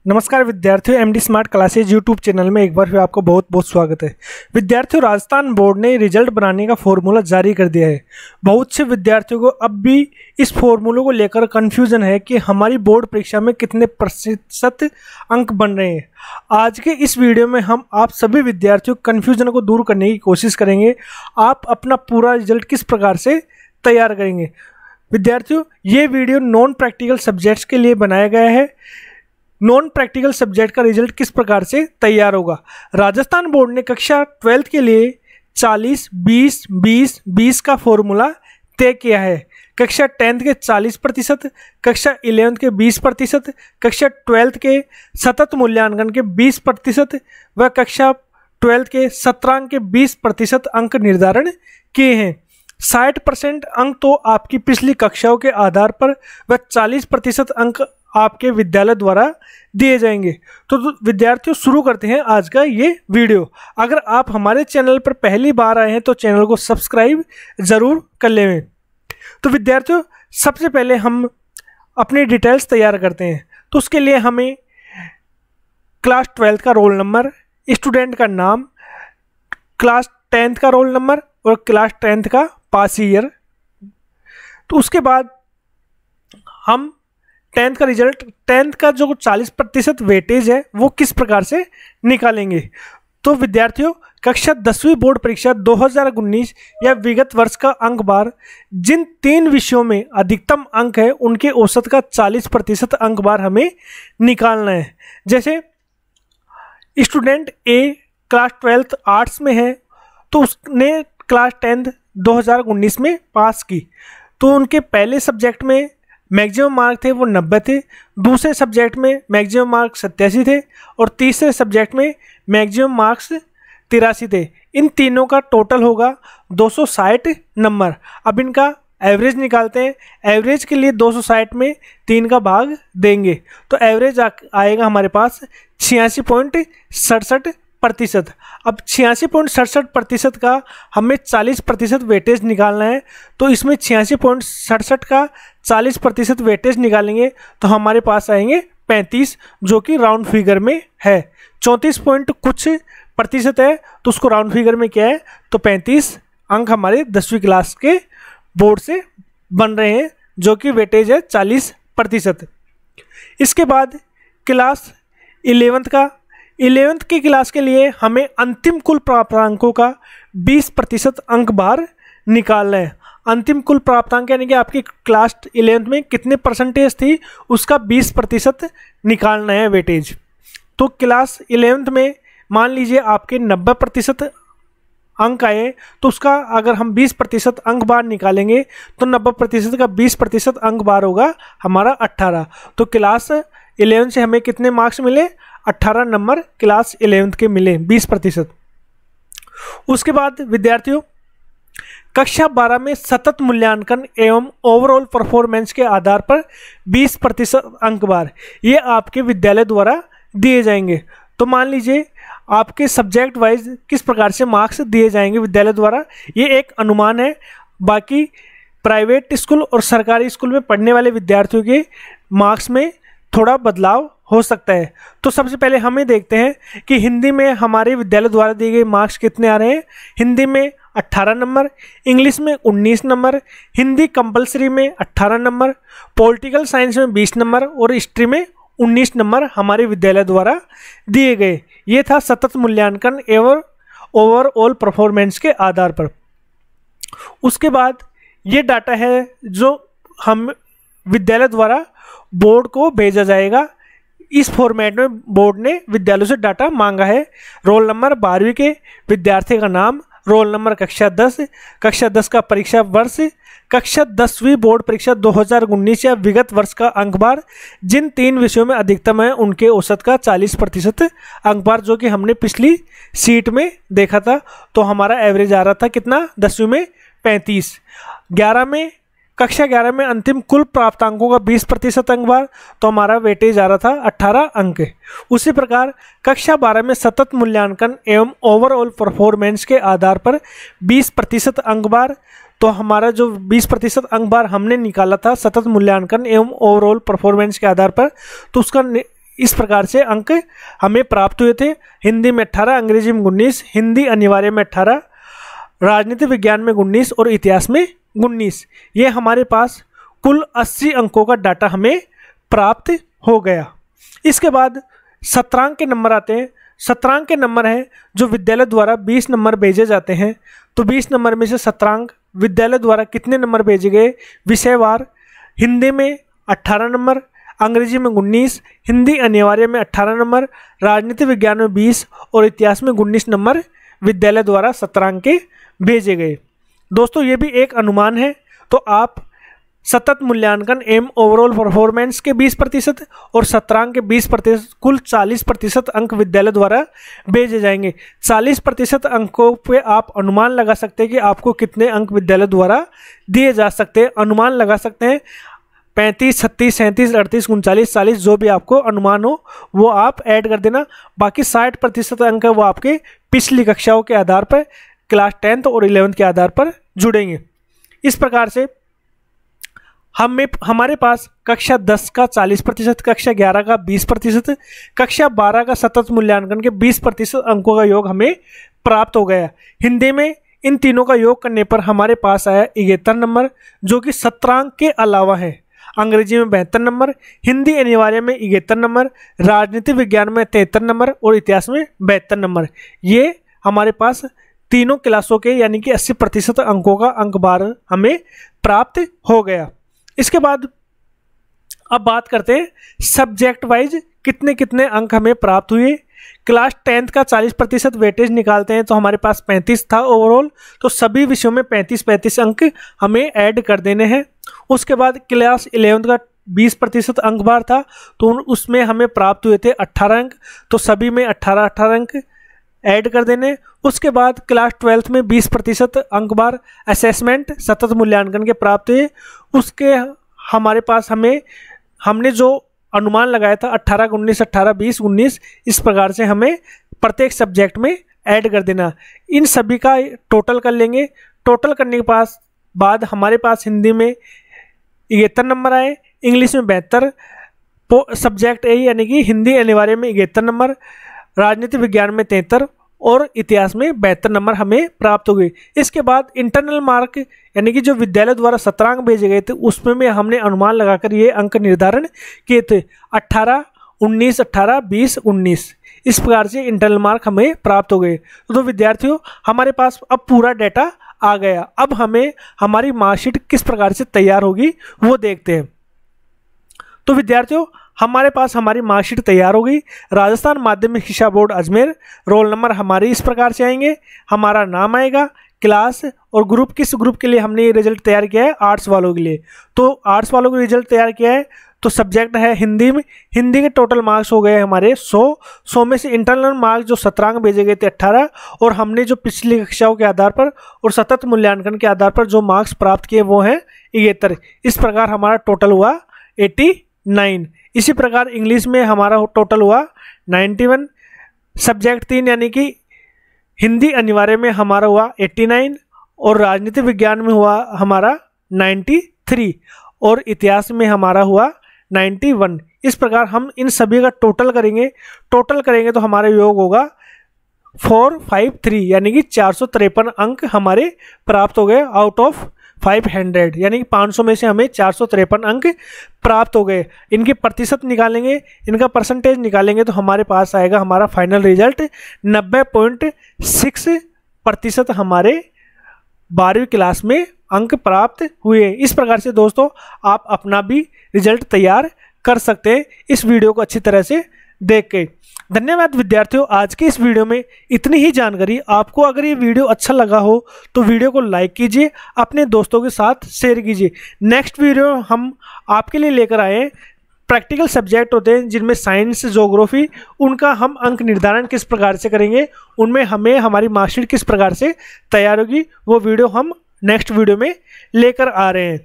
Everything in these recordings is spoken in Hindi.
नमस्कार विद्यार्थियों, MD smart classes YouTube channel में एक बार फिर आपको बहुत बहुत स्वागत है। विद्यार्थियों, राजस्थान बोर्ड ने रिजल्ट बनाने का फॉर्मूला जारी कर दिया है। बहुत से विद्यार्थियों को अब भी इस फॉर्मूले को लेकर कन्फ्यूजन है कि हमारी बोर्ड परीक्षा में कितने प्रतिशत अंक बन रहे हैं। आज के इस वीडियो में हम आप सभी विद्यार्थियों कन्फ्यूजन को दूर करने की कोशिश करेंगे। आप अपना पूरा रिजल्ट किस प्रकार से तैयार करेंगे। विद्यार्थियों, ये वीडियो नॉन प्रैक्टिकल सब्जेक्ट्स के लिए बनाया गया है। नॉन प्रैक्टिकल सब्जेक्ट का रिजल्ट किस प्रकार से तैयार होगा। राजस्थान बोर्ड ने कक्षा 12th के लिए 40, 20, 20, 20 का फॉर्मूला तय किया है। कक्षा 10th के 40%, कक्षा 11th के 20%, कक्षा 12th के सतत मूल्यांकन के 20% व कक्षा 12th के सत्रांक के 20% अंक निर्धारण किए हैं। 60% अंक तो आपकी पिछली कक्षाओं के आधार पर व 40% अंक आपके विद्यालय द्वारा दिए जाएंगे। तो विद्यार्थियों, शुरू करते हैं आज का ये वीडियो। अगर आप हमारे चैनल पर पहली बार आए हैं तो चैनल को सब्सक्राइब ज़रूर कर लें। तो विद्यार्थियों, सबसे पहले हम अपनी डिटेल्स तैयार करते हैं। तो उसके लिए हमें क्लास 12th का रोल नंबर, स्टूडेंट का नाम, क्लास 10th का रोल नंबर और क्लास 10th का पास ईयर। तो उसके बाद हम 10th का रिजल्ट, 10th का जो 40% वेटेज है वो किस प्रकार से निकालेंगे। तो विद्यार्थियों, कक्षा 10वीं बोर्ड परीक्षा 2019 या विगत वर्ष का अंक बार जिन 3 विषयों में अधिकतम अंक है उनके औसत का 40% अंक बार हमें निकालना है। जैसे स्टूडेंट ए क्लास 12th आर्ट्स में है तो उसने क्लास 10th 2019 में पास की, तो उनके पहले सब्जेक्ट में मैक्सिमम मार्क थे वो 90 थे, दूसरे सब्जेक्ट में मैक्सिमम मार्क्स 87 थे और तीसरे सब्जेक्ट में मैक्सिमम मार्क्स 83 थे। इन तीनों का टोटल होगा 260 नंबर। अब इनका एवरेज निकालते हैं। एवरेज के लिए 260 में 3 का भाग देंगे तो एवरेज आएगा हमारे पास 86.67%। अब 86.67% का हमें 40% वेटेज निकालना है। तो इसमें 86.67 का 40% वेटेज निकालेंगे तो हमारे पास आएंगे 35, जो कि राउंड फिगर में है। 34 पॉइंट कुछ प्रतिशत है तो उसको राउंड फिगर में क्या है तो 35 अंक हमारे 10वीं क्लास के बोर्ड से बन रहे हैं, जो कि वेटेज है 40%। इसके बाद क्लास 11th की क्लास के लिए हमें अंतिम कुल प्राप्तांकों का 20% अंक बार निकालना है। अंतिम कुल प्राप्तांक यानी कि आपकी क्लास 11th में कितने परसेंटेज थी उसका 20% निकालना है वेटेज। तो क्लास 11th में मान लीजिए आपके 90% अंक आए तो उसका अगर हम 20% अंक बार निकालेंगे तो 90% का 20% अंक बार होगा हमारा 18। तो क्लास 11 से हमें कितने मार्क्स मिले, 18 नंबर क्लास 11th के मिले, 20%। उसके बाद विद्यार्थियों, कक्षा 12 में सतत मूल्यांकन एवं ओवरऑल परफॉर्मेंस के आधार पर 20% अंक बार ये आपके विद्यालय द्वारा दिए जाएंगे। तो मान लीजिए आपके सब्जेक्ट वाइज किस प्रकार से मार्क्स दिए जाएंगे विद्यालय द्वारा, ये एक अनुमान है। बाकी प्राइवेट स्कूल और सरकारी स्कूल में पढ़ने वाले विद्यार्थियों के मार्क्स में थोड़ा बदलाव हो सकता है। तो सबसे पहले हमें देखते हैं कि हिंदी में हमारे विद्यालय द्वारा दिए गए मार्क्स कितने आ रहे हैं। हिंदी में 18 नंबर, इंग्लिश में 19 नंबर, हिंदी कंपलसरी में 18 नंबर, पॉलिटिकल साइंस में 20 नंबर और हिस्ट्री में 19 नंबर हमारे विद्यालय द्वारा दिए गए। ये था सतत मूल्यांकन एवं ओवरऑल परफॉर्मेंस के आधार पर। उसके बाद ये डाटा है जो हम विद्यालय द्वारा बोर्ड को भेजा जाएगा। इस फॉर्मेट में बोर्ड ने विद्यालयों से डाटा मांगा है। रोल नंबर 12वीं के विद्यार्थी का नाम, रोल नंबर कक्षा 10, कक्षा 10 का परीक्षा वर्ष, कक्षा 10वीं बोर्ड परीक्षा 2019 या विगत वर्ष का अंक बार जिन 3 विषयों में अधिकतम है उनके औसत का 40% अंक बार, जो कि हमने पिछली सीट में देखा था। तो हमारा एवरेज आ रहा था कितना, 10वीं में 35। कक्षा 11 में अंतिम कुल प्राप्तांकों का 20% अंक बार, तो हमारा वेटेज आ रहा था 18 अंक। उसी प्रकार कक्षा 12 में सतत मूल्यांकन एवं ओवरऑल परफॉर्मेंस के आधार पर 20% अंक बार, तो हमारा जो 20% अंक बार हमने निकाला था सतत मूल्यांकन एवं ओवरऑल परफॉर्मेंस के आधार पर, तो उसका इस प्रकार से अंक हमें प्राप्त हुए थे। हिंदी में 18, अंग्रेजी में 19, हिंदी अनिवार्य में 18, राजनीति विज्ञान में 19 और इतिहास में 19। ये हमारे पास कुल 80 अंकों का डाटा हमें प्राप्त हो गया। इसके बाद सत्रांक के नंबर आते हैं। सत्रांक के नंबर हैं जो विद्यालय द्वारा 20 नंबर भेजे जाते हैं। तो 20 नंबर में से सत्रांक विद्यालय द्वारा कितने नंबर भेजे गए विषयवार। हिंदी में 18 नंबर, अंग्रेजी में 19, हिंदी अनिवार्य में 18 नंबर, राजनीति विज्ञान में 20 और इतिहास में 19 नंबर विद्यालय द्वारा सत्रांक के भेजे गए। दोस्तों ये भी एक अनुमान है, तो आप सतत मूल्यांकन एवं ओवरऑल परफॉर्मेंस के 20% और सत्रांक के 20%, कुल 40% अंक विद्यालय द्वारा भेजे जाएंगे। 40% अंकों पे आप अनुमान लगा सकते हैं कि आपको कितने अंक विद्यालय द्वारा दिए जा सकते हैं। अनुमान लगा सकते हैं 35, 36, 37, 38, 39, 40, जो भी आपको अनुमान हो वो आप ऐड कर देना। बाकी 60% अंक है वो आपके पिछली कक्षाओं के आधार पर, क्लास 10th और 11th के आधार पर जुड़ेंगे। इस प्रकार से हमारे पास कक्षा 10 का 40%, कक्षा 11 का 20%, कक्षा 12 का सतत मूल्यांकन के 20% अंकों का योग हमें प्राप्त हो गया। हिंदी में इन तीनों का योग करने पर हमारे पास आया 71 नंबर, जो कि सत्रांक के अलावा है। अंग्रेजी में 72 नंबर, हिंदी अनिवार्य में 71 नंबर, राजनीति विज्ञान में 73 नंबर और इतिहास में 72 नंबर। ये हमारे पास तीनों क्लासों के यानी कि 80% अंकों का अंक भार हमें प्राप्त हो गया। इसके बाद अब बात करते हैं सब्जेक्ट वाइज कितने कितने अंक हमें प्राप्त हुए। क्लास 10th का 40% वेटेज निकालते हैं तो हमारे पास 35 था ओवरऑल, तो सभी विषयों में 35 अंक हमें ऐड कर देने हैं। उसके बाद क्लास 11th का 20% अंक भार था, तो उसमें हमें प्राप्त हुए थे 18 अंक, तो सभी में 18 अंक ऐड कर देने। उसके बाद क्लास 12th में 20% अंक बार असेसमेंट सतत मूल्यांकन के प्राप्त हुए। उसके हमारे पास हमने जो अनुमान लगाया था 18, 19, 18, 20, 19, इस प्रकार से हमें प्रत्येक सब्जेक्ट में ऐड कर देना। इन सभी का टोटल कर लेंगे। टोटल करने के बाद हमारे पास हिंदी में 71 नंबर आए, इंग्लिश में 72, सब्जेक्ट ए यानी कि हिंदी अनिवार्य में 71 नंबर, राजनीति विज्ञान में 73 और इतिहास में 72 नंबर हमें प्राप्त हो गए। इसके बाद इंटरनल मार्क यानी कि जो विद्यालय द्वारा सत्रांक भेजे गए थे उसमें हमने अनुमान लगाकर ये अंक निर्धारण किए थे 18, 19, 18, 20, 19। इस प्रकार से इंटरनल मार्क हमें प्राप्त हो गए। तो विद्यार्थियों हमारे पास अब पूरा डाटा आ गया। अब हमें हमारी मार्कशीट किस प्रकार से तैयार होगी वो देखते हैं। तो विद्यार्थियों हमारे पास हमारी मार्कशीट तैयार हो गई। राजस्थान माध्यमिक शिक्षा बोर्ड अजमेर, रोल नंबर हमारे इस प्रकार से आएंगे, हमारा नाम आएगा, क्लास और ग्रुप, किस ग्रुप के लिए हमने ये रिजल्ट तैयार किया है, आर्ट्स वालों के लिए। तो आर्ट्स वालों का रिजल्ट तैयार किया है, तो सब्जेक्ट है हिंदी में। हिंदी के टोटल मार्क्स हो गए हमारे 100 में से इंटरनल मार्क्स जो सत्रांक भेजे गए थे 18, और हमने जो पिछली कक्षाओं के आधार पर और सतत मूल्यांकन के आधार पर जो मार्क्स प्राप्त किए वो हैं 71। इस प्रकार हमारा टोटल हुआ 89। इसी प्रकार इंग्लिश में हमारा टोटल हुआ 91। सब्जेक्ट 3 यानी कि हिंदी अनिवार्य में हमारा हुआ 89 और राजनीति विज्ञान में हुआ हमारा 93 और इतिहास में हमारा हुआ 91। इस प्रकार हम इन सभी का टोटल करेंगे तो हमारा योग होगा 453 यानी कि 453 अंक हमारे प्राप्त हो गए आउट ऑफ 500, यानी कि 500 में से हमें 453 अंक प्राप्त हो गए। इनके प्रतिशत निकालेंगे, इनका परसेंटेज निकालेंगे तो हमारे पास आएगा हमारा फाइनल रिजल्ट 90.6% हमारे 12वीं क्लास में अंक प्राप्त हुए। इस प्रकार से दोस्तों आप अपना भी रिजल्ट तैयार कर सकते हैं इस वीडियो को अच्छी तरह से देख के। धन्यवाद विद्यार्थियों, आज के इस वीडियो में इतनी ही जानकारी। आपको अगर ये वीडियो अच्छा लगा हो तो वीडियो को लाइक कीजिए, अपने दोस्तों के साथ शेयर कीजिए। नेक्स्ट वीडियो हम आपके लिए लेकर आए हैं प्रैक्टिकल सब्जेक्ट होते हैं जिनमें साइंस, ज्योग्राफी, उनका हम अंक निर्धारण किस प्रकार से करेंगे, उनमें हमें हमारी मार्कशीट किस प्रकार से तैयार होगी, वो वीडियो हम नेक्स्ट वीडियो में लेकर आ रहे हैं।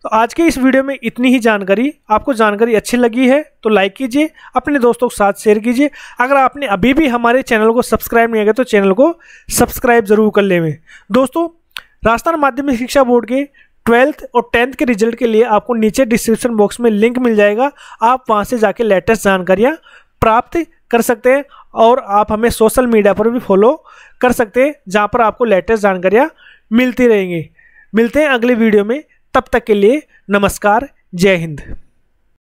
तो आज के इस वीडियो में इतनी ही जानकारी। आपको जानकारी अच्छी लगी है तो लाइक कीजिए, अपने दोस्तों के साथ शेयर कीजिए। अगर आपने अभी भी हमारे चैनल को सब्सक्राइब नहीं किया तो चैनल को सब्सक्राइब जरूर कर लें। दोस्तों राजस्थान माध्यमिक शिक्षा बोर्ड के 12th और 10th के रिजल्ट के लिए आपको नीचे डिस्क्रिप्शन बॉक्स में लिंक मिल जाएगा, आप वहां से जाके लेटेस्ट जानकारियां प्राप्त कर सकते हैं। और आप हमें सोशल मीडिया पर भी फॉलो कर सकते हैं, जहां पर आपको लेटेस्ट जानकारियां मिलती रहेंगी। मिलते हैं अगले वीडियो में, तब तक के लिए नमस्कार, जय हिंद।